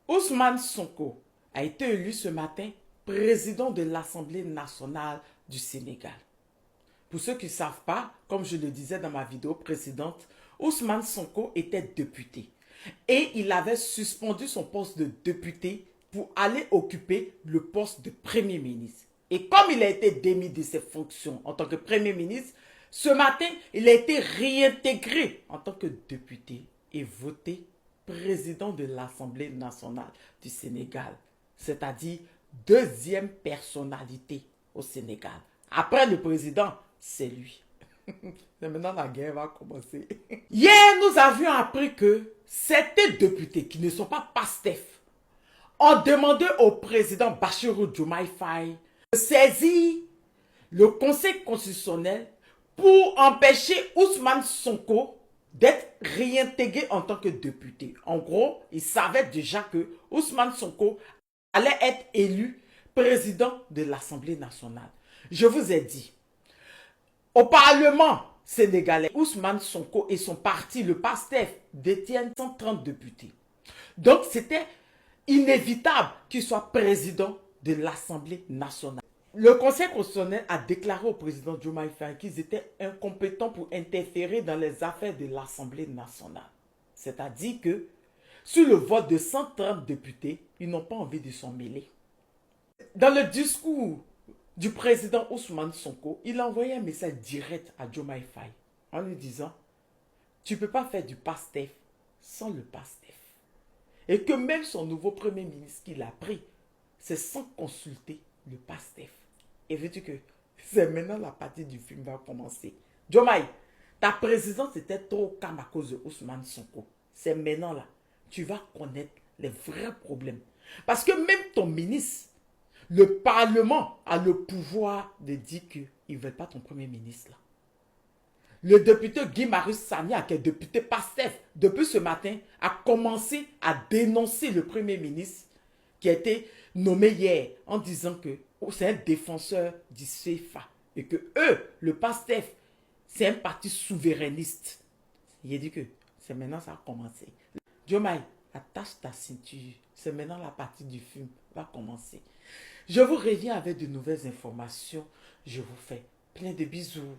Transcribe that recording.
Ousmane Sonko a été élu ce matin président de l'Assemblée nationale du Sénégal. Pour ceux qui ne savent pas, comme je le disais dans ma vidéo précédente, Ousmane Sonko était député et il avait suspendu son poste de député pour aller occuper le poste de Premier ministre. Et comme il a été démis de ses fonctions en tant que Premier ministre, ce matin, il a été réintégré en tant que député et voté président de l'Assemblée nationale du Sénégal, c'est-à-dire deuxième personnalité au Sénégal. Après le président, c'est lui. Maintenant, la guerre va commencer. Hier, nous avions appris que certains députés qui ne sont pas PASTEF ont demandé au président Bassirou Diomaye Faye de saisir le Conseil constitutionnel pour empêcher Ousmane Sonko d'être réintégré en tant que député. En gros, il savait déjà que Ousmane Sonko allait être élu président de l'Assemblée nationale. Je vous ai dit, au Parlement sénégalais, Ousmane Sonko et son parti, le PASTEF, détiennent 130 députés. Donc, c'était inévitable qu'il soit président de l'Assemblée nationale. Le Conseil constitutionnel a déclaré au président Diomaye Faye qu'ils étaient incompétents pour interférer dans les affaires de l'Assemblée nationale. C'est-à-dire que, sur le vote de 130 députés, ils n'ont pas envie de s'en mêler. Dans le discours du président Ousmane Sonko, il a envoyé un message direct à Diomaye Faye en lui disant « Tu ne peux pas faire du PASTEF sans le PASTEF. » Et que même son nouveau premier ministre qu'il a pris, c'est sans consulter le PASTEF. Et veux-tu que c'est maintenant la partie du film va commencer. Diomaye, ta présidence était trop calme à cause de Ousmane Sonko. C'est maintenant là, tu vas connaître les vrais problèmes. Parce que même ton ministre, le Parlement a le pouvoir de dire qu'ils ne veulent pas ton premier ministre là. Le député Guy Marius Sagna, qui est député PASTEF, depuis ce matin, a commencé à dénoncer le Premier ministre qui a été nommé hier en disant que c'est un défenseur du CFA et que eux, le PASTEF, c'est un parti souverainiste. Il a dit que c'est maintenant ça a commencé. Diomaye, attache ta ceinture. C'est maintenant la partie du film va commencer. Je vous reviens avec de nouvelles informations. Je vous fais plein de bisous.